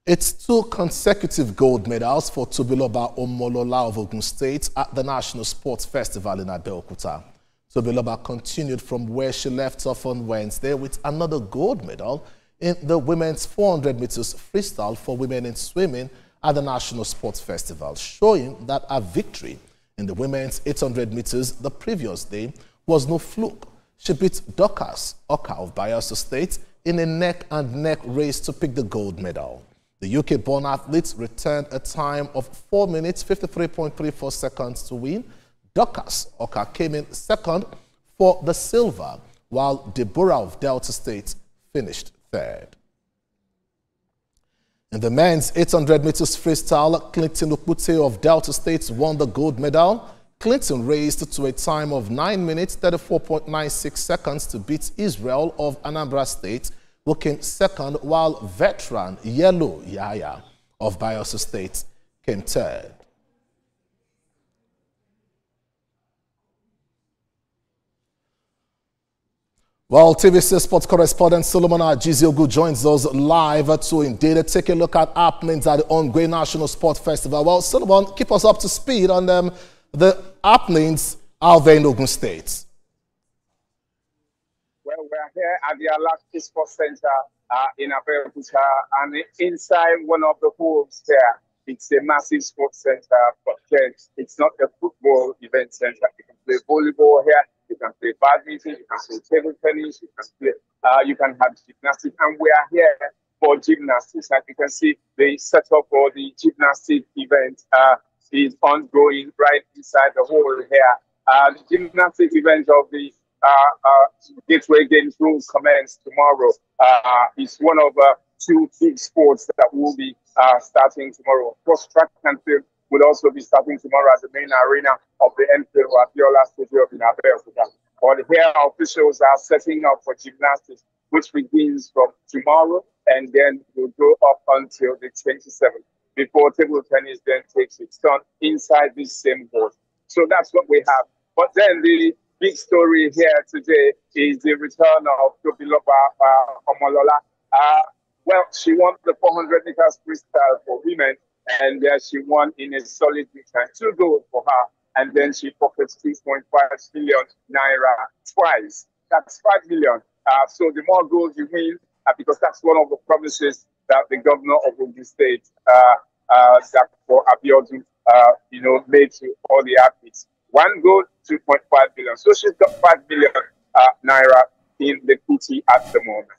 It's 2 consecutive gold medals for Tobiloba Omolola of Ogun State at the National Sports Festival in Abeokuta. Tobiloba continued from where she left off on Wednesday with another gold medal in the women's 400 meters freestyle for women in swimming at the National Sports Festival, showing that a victory in the women's 800 meters the previous day was no fluke. She beat Dorcas Oka of Bayelsa State in a neck-and-neck race to pick the gold medal. The UK-born athletes returned a time of 4 minutes, 53.34 seconds to win. Dorcas Oka came in second for the silver, while Deborah of Delta State finished third. In the men's 800 meters freestyle, Clinton Okpute of Delta State won the gold medal. Clinton raced to a time of 9 minutes, 34.96 seconds to beat Israel of Anambra State, who came second, while veteran Yellow Yaya of Bayelsa State came third. Well, TVC sports correspondent Solomon Ajuziogu joins us live to indeed take a look at happenings at the ongoing National Sports Festival. Well, Solomon, keep us up to speed on the happenings out there in Ogun State. Well, we're here at the Alaska Sports Center in Abeokuta, and inside one of the halls there, it's a massive sports center, but it's not a football event center. You can play volleyball here, you can play badminton, you can play table tennis, you can have gymnastics, and we are here for gymnastics. And you can see the setup for the gymnastic event is ongoing right inside the hall here. The gymnastic event of the Gateway Games will commence tomorrow. It's one of 2 big sports that will be starting tomorrow. Of course, track and field will also be starting tomorrow at the main arena of the MPO Abiola Stadium in Abeokuta. But here, officials are setting up for gymnastics, which begins from tomorrow and then will go up until the 27th, before table tennis then takes its turn inside this same board. So that's what we have. But then the big story here today is the return of Tobiloba Omolola. Well, she won the 400 meters freestyle for women, and she won in a solid time. 2 gold for her, and then she pockets 2.5 million naira twice. That's 5 million. So the more gold you win, because that's one of the promises that the governor of Ogun State, for Abeokuta, made to all the athletes. 1 gold, 2.5 billion. So she's got 5 million naira in the PT at the moment.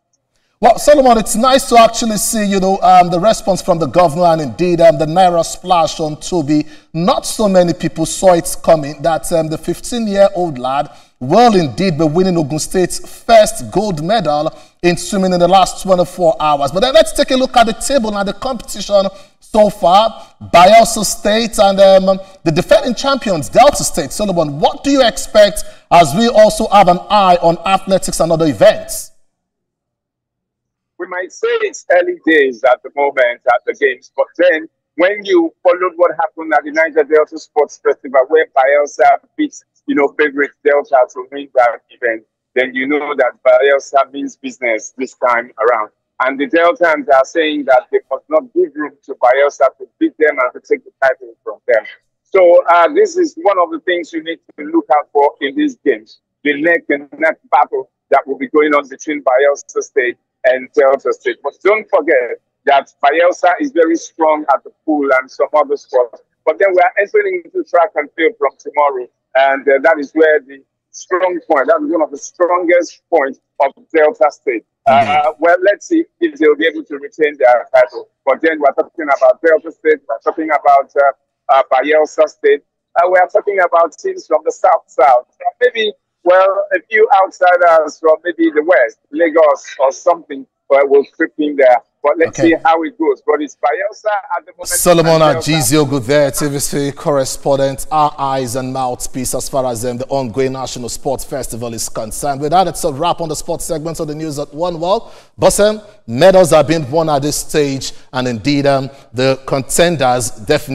Well, Solomon, it's nice to actually see, the response from the governor and indeed the Naira splash on Toby. Not so many people saw it coming that the 15-year-old lad will indeed be winning Ogun State's first gold medal in swimming in the last 24 hours. But then let's take a look at the table and the competition so far. Bayelsa State and the defending champions, Delta State. Solomon, what do you expect as we also have an eye on athletics and other events? We might say it's early days at the moment at the games, but then when you followed what happened at the Niger Delta Sports Festival, where Bayelsa beats, favorite Delta to win that event, then you know that Bayelsa means business this time around. And the Deltans are saying that they must not give room to Bayelsa to beat them and to take the title from them. So this is one of the things you need to look out for in these games, the neck-and-neck battle that will be going on between Bayelsa State and Delta State. But don't forget that Bayelsa is very strong at the pool and some other sports. But then we are entering into track and field from tomorrow, and that is where the strong point, that is one of the strongest points of Delta State. Well, let's see if they'll be able to retain their title. But then we're talking about Delta State, we're talking about Bayelsa State, we're talking about teams from the south. Maybe, well, a few outsiders from maybe the west, Lagos or something, will trip in there. But let's see how it goes. But it's Bayelsa at the moment. Solomon Ajuziogu there, TVC correspondent, our eyes and mouthpiece as far as the ongoing National Sports Festival is concerned. With that, it's a wrap on the sports segment of the news at one wall. But medals are being won at this stage, and indeed the contenders definitely